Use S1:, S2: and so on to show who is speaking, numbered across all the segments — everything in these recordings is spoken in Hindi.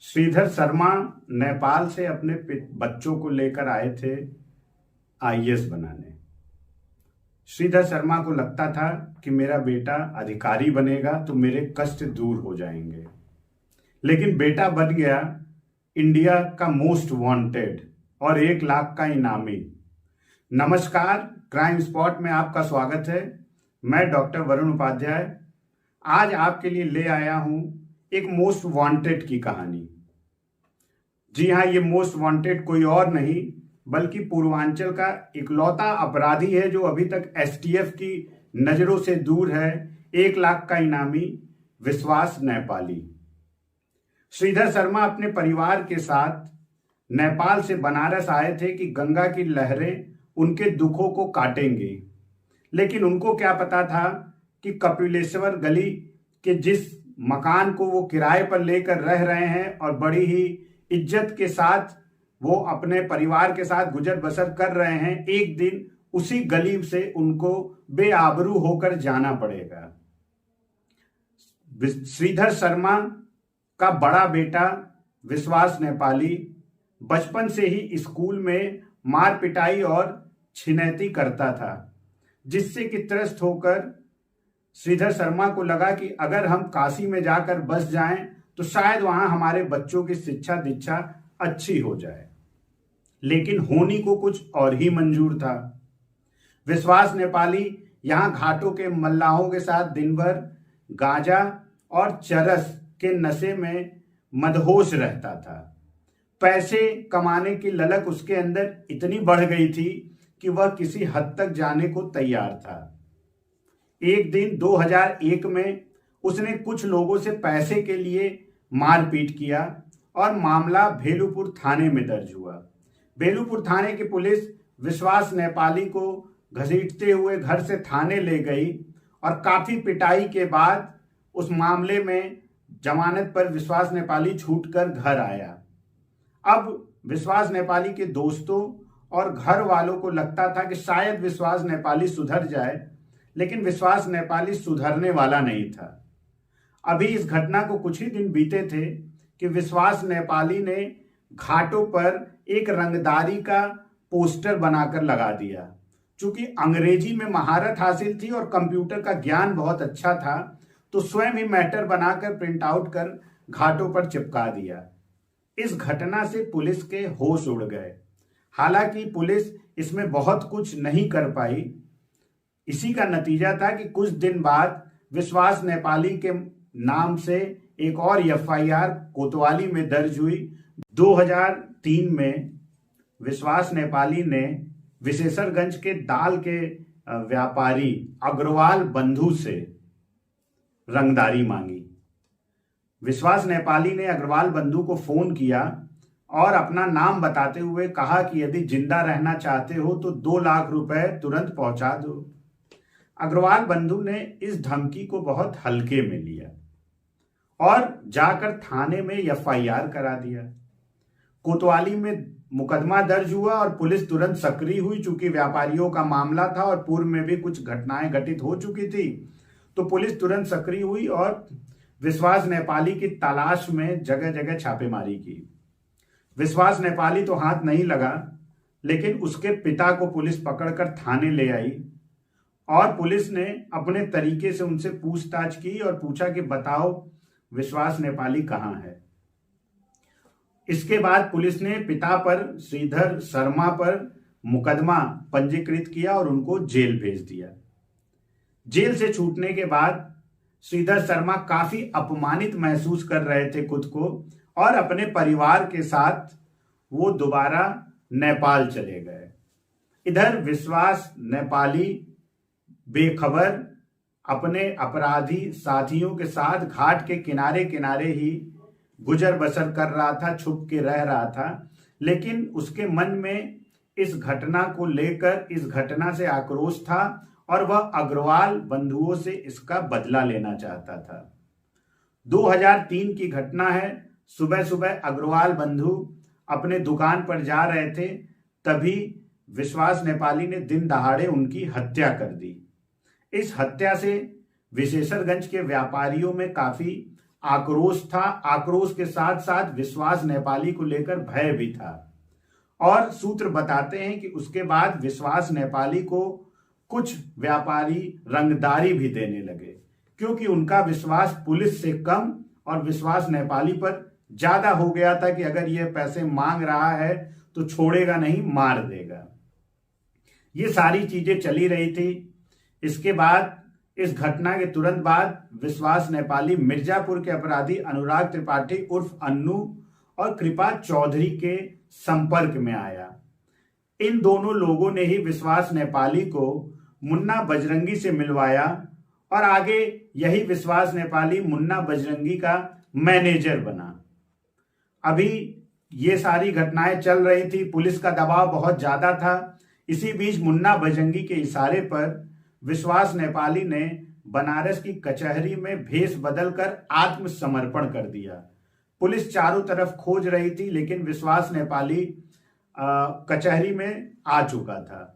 S1: श्रीधर शर्मा नेपाल से अपने बच्चों को लेकर आए थे आईएएस बनाने। श्रीधर शर्मा को लगता था कि मेरा बेटा अधिकारी बनेगा तो मेरे कष्ट दूर हो जाएंगे, लेकिन बेटा बन गया इंडिया का मोस्ट वांटेड और 1 लाख का इनामी। नमस्कार, क्राइम स्पॉट में आपका स्वागत है। मैं डॉक्टर वरुण उपाध्याय आज आपके लिए ले आया हूं एक मोस्ट वांटेड की कहानी। जी हाँ, ये मोस्ट वांटेड कोई और नहीं बल्कि पूर्वांचल का इकलौता अपराधी है जो अभी तक एसटीएफ की नजरों से दूर है। 1 लाख का इनामी विश्वास नेपाली। श्रीधर शर्मा अपने परिवार के साथ नेपाल से बनारस आए थे कि गंगा की लहरें उनके दुखों को काटेंगे, लेकिन उनको क्या पता था कि कपिलेश्वर गली के जिस मकान को वो किराए पर लेकर रह रहे हैं और बड़ी ही इज्जत के साथ वो अपने परिवार के साथ गुजर बसर कर रहे हैं, एक दिन उसी गली से उनको बेआबरू होकर जाना पड़ेगा। श्रीधर शर्मा का बड़ा बेटा विश्वास नेपाली बचपन से ही स्कूल में मार पिटाई और छिनैती करता था, जिससे कि त्रस्त होकर श्रीधर शर्मा को लगा कि अगर हम काशी में जाकर बस जाएं तो शायद वहां हमारे बच्चों की शिक्षा दीक्षा अच्छी हो जाए। लेकिन होनी को कुछ और ही मंजूर था। विश्वास नेपाली यहां घाटों के मल्लाहों के साथ दिन भर गांजा और चरस के नशे में मदहोश रहता था। पैसे कमाने की ललक उसके अंदर इतनी बढ़ गई थी कि वह किसी हद तक जाने को तैयार था। एक दिन 2001 में उसने कुछ लोगों से पैसे के लिए मारपीट किया और मामला भेलूपुर थाने में दर्ज हुआ। भेलूपुर थाने की पुलिस विश्वास नेपाली को घसीटते हुए घर से थाने ले गई और काफी पिटाई के बाद उस मामले में जमानत पर विश्वास नेपाली छूटकर घर आया। अब विश्वास नेपाली के दोस्तों और घर वालों को लगता था कि शायद विश्वास नेपाली सुधर जाए, लेकिन विश्वास नेपाली सुधरने वाला नहीं था। अभी इस घटना को कुछ ही दिन बीते थे कि विश्वास नेपाली ने घाटों पर एक रंगदारी का पोस्टर बनाकर लगा दिया। चूंकि अंग्रेजी में महारत हासिल थी और कंप्यूटर का ज्ञान बहुत अच्छा था, तो स्वयं ही मैटर बनाकर प्रिंट आउट कर घाटों पर चिपका दिया। इस घटना से पुलिस के होश उड़ गए। हालांकि पुलिस इसमें बहुत कुछ नहीं कर पाई। इसी का नतीजा था कि कुछ दिन बाद विश्वास नेपाली के नाम से एक और एफआईआर कोतवाली में दर्ज हुई। 2003 में विश्वास नेपाली ने विशेषरगंज के दाल के व्यापारी अग्रवाल बंधु से रंगदारी मांगी। विश्वास नेपाली ने अग्रवाल बंधु को फोन किया और अपना नाम बताते हुए कहा कि यदि जिंदा रहना चाहते हो तो 2 लाख रुपए तुरंत पहुंचा दो। अग्रवाल बंधु ने इस धमकी को बहुत हल्के में लिया और जाकर थाने में एफआईआर करा दिया। कोतवाली में मुकदमा दर्ज हुआ और पुलिस तुरंत सक्रिय हुई। चूंकि व्यापारियों का मामला था और पूर्व में भी कुछ घटनाएं घटित हो चुकी थी, तो पुलिस तुरंत सक्रिय हुई और विश्वास नेपाली की तलाश में जगह जगह छापेमारी की। विश्वास नेपाली तो हाथ नहीं लगा, लेकिन उसके पिता को पुलिस पकड़कर थाने ले आई और पुलिस ने अपने तरीके से उनसे पूछताछ की और पूछा कि बताओ विश्वास नेपाली कहाँ है। इसके बाद पुलिस ने पिता पर, श्रीधर शर्मा पर मुकदमा पंजीकृत किया और उनको जेल भेज दिया। जेल से छूटने के बाद श्रीधर शर्मा काफी अपमानित महसूस कर रहे थे खुद को और अपने परिवार के साथ वो दोबारा नेपाल चले गए। इधर विश्वास नेपाली बेखबर अपने अपराधी साथियों के साथ घाट के किनारे किनारे ही गुजर बसर कर रहा था, छुप के रह रहा था। लेकिन उसके मन में इस घटना को लेकर, इस घटना से आक्रोश था और वह अग्रवाल बंधुओं से इसका बदला लेना चाहता था। 2003 की घटना है। सुबह सुबह अग्रवाल बंधु अपने दुकान पर जा रहे थे, तभी विश्वास नेपाली ने दिन दहाड़े उनकी हत्या कर दी। इस हत्या से विशेषरगंज के व्यापारियों में काफी आक्रोश था। आक्रोश के साथ साथ विश्वास नेपाली को लेकर भय भी था। और सूत्र बताते हैं कि उसके बाद विश्वास नेपाली को कुछ व्यापारी रंगदारी भी देने लगे, क्योंकि उनका विश्वास पुलिस से कम और विश्वास नेपाली पर ज्यादा हो गया था कि अगर यह पैसे मांग रहा है तो छोड़ेगा नहीं, मार देगा। ये सारी चीजें चली रही थी। इसके बाद, इस घटना के तुरंत बाद, विश्वास नेपाली मिर्जापुर के अपराधी अनुराग त्रिपाठी उर्फ अन्नू और कृपा चौधरी के संपर्क में आया। इन दोनों लोगों ने ही विश्वास नेपाली को मुन्ना बजरंगी से मिलवाया और आगे यही विश्वास नेपाली मुन्ना बजरंगी का मैनेजर बना। अभी ये सारी घटनाएं चल रही थी, पुलिस का दबाव बहुत ज्यादा था। इसी बीच मुन्ना बजरंगी के इशारे पर विश्वास नेपाली ने बनारस की कचहरी में भेष बदलकर आत्मसमर्पण कर दिया। पुलिस चारों तरफ खोज रही थी, लेकिन विश्वास नेपाली कचहरी में आ चुका था।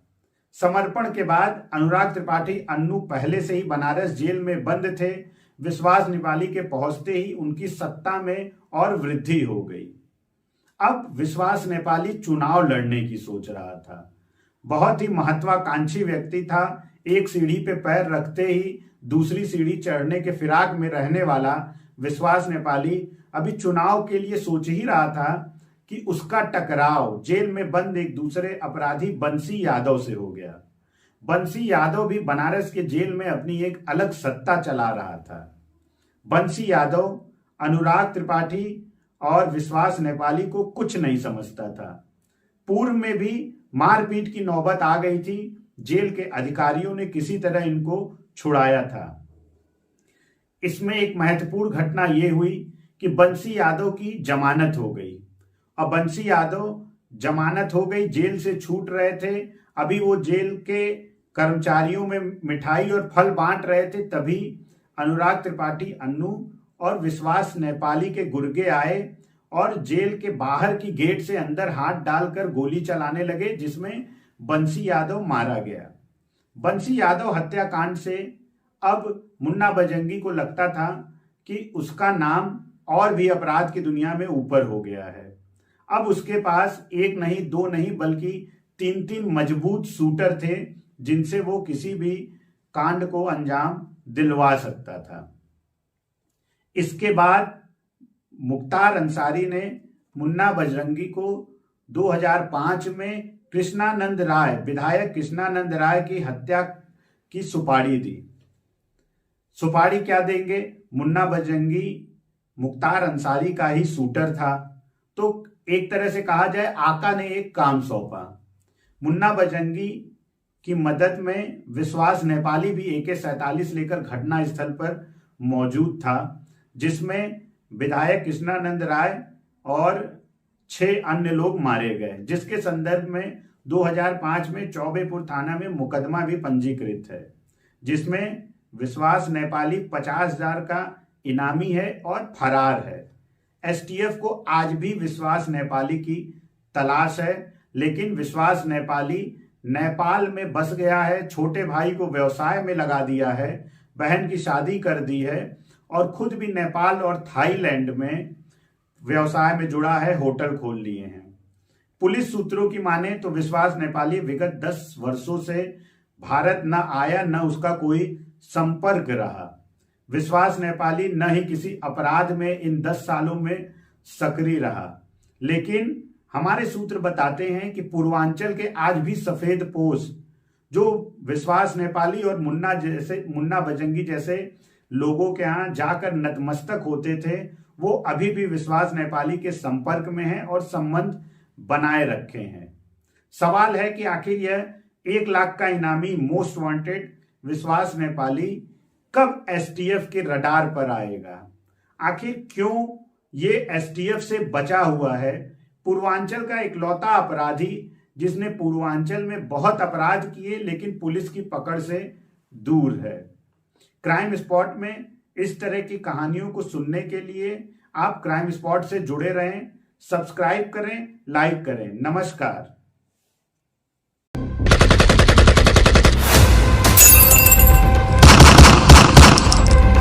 S1: समर्पण के बाद अनुराग त्रिपाठी अन्नू पहले से ही बनारस जेल में बंद थे। विश्वास नेपाली के पहुंचते ही उनकी सत्ता में और वृद्धि हो गई। अब विश्वास नेपाली चुनाव लड़ने की सोच रहा था। बहुत ही महत्वाकांक्षी व्यक्ति था। एक सीढ़ी पे पैर रखते ही दूसरी सीढ़ी चढ़ने के फिराक में रहने वाला विश्वास नेपाली अभी चुनाव के लिए सोच ही रहा था कि उसका टकराव जेल में बंद एक दूसरे अपराधी बंसी यादव से हो गया। बंसी यादव भी बनारस के जेल में अपनी एक अलग सत्ता चला रहा था। बंसी यादव अनुराग त्रिपाठी और विश्वास नेपाली को कुछ नहीं समझता था। पूर्व में भी मारपीट की नौबत आ गई थी। जेल के अधिकारियों ने किसी तरह इनको छुड़ाया था। इसमें एक महत्वपूर्ण घटना यह हुई कि बंसी यादव की जमानत हो गई। अब बंसी यादव जमानत हो गई, जेल से छूट रहे थे। अभी वो जेल के कर्मचारियों में मिठाई और फल बांट रहे थे, तभी अनुराग त्रिपाठी अन्नू और विश्वास नेपाली के गुर्गे आए और जेल के बाहर की गेट से अंदर हाथ डालकर गोली चलाने लगे, जिसमें बंसी यादव मारा गया। बंसी यादव हत्याकांड से अब मुन्ना बजरंगी को लगता था कि उसका नाम और भी अपराध की दुनिया में ऊपर हो गया है। अब उसके पास एक नहीं, दो नहीं, बल्कि 3-3 मजबूत शूटर थे, जिनसे वो किसी भी कांड को अंजाम दिलवा सकता था। इसके बाद मुख्तार अंसारी ने मुन्ना बजरंगी को 2005 में कृष्णानंद राय, विधायक कृष्णानंद राय की हत्या की सुपारी दी। सुपारी क्या देंगे? मुन्ना बजरंगी मुख्तार अंसारी का ही शूटर था, तो एक तरह से कहा जाए आका ने एक काम सौंपा। मुन्ना बजरंगी की मदद में विश्वास नेपाली भी AK-47 लेकर घटना स्थल पर मौजूद था, जिसमें विधायक कृष्णानंद राय और 6 अन्य लोग मारे गए, जिसके संदर्भ में 2005 में चौबेपुर थाना में मुकदमा भी पंजीकृत है, जिसमें विश्वास नेपाली 50,000 का इनामी है और फरार है। STF को आज भी विश्वास नेपाली की तलाश है, लेकिन विश्वास नेपाली नेपाल में बस गया है, छोटे भाई को व्यवसाय में लगा दिया है, बहन की शादी कर दी है और खुद भी नेपाल और थाईलैंड में व्यवसाय में जुड़ा है, होटल खोल लिए हैं। पुलिस सूत्रों की माने तो विश्वास नेपाली विगत 10 वर्षों से भारत न आया, न उसका कोई संपर्क रहा। विश्वास नेपाली न ही किसी अपराध में इन 10 सालों में सक्रिय रहा। लेकिन हमारे सूत्र बताते हैं कि पूर्वांचल के आज भी सफेद पोश जो विश्वास नेपाली और मुन्ना बजरंगी जैसे लोगों के यहाँ जाकर नतमस्तक होते थे, वो अभी भी विश्वास नेपाली के संपर्क में हैं और संबंध बनाए रखे हैं। सवाल है कि आखिर यह 1 लाख का इनामी मोस्ट वांटेड विश्वास नेपाली कब STF के रडार पर आएगा? आखिर क्यों ये STF से बचा हुआ है? पूर्वांचल का इकलौता अपराधी जिसने पूर्वांचल में बहुत अपराध किए लेकिन पुलिस की पकड़ से दूर है। क्राइम स्पॉट में इस तरह की कहानियों को सुनने के लिए आप क्राइम स्पॉट से जुड़े रहें, सब्सक्राइब करें, लाइक करें। नमस्कार।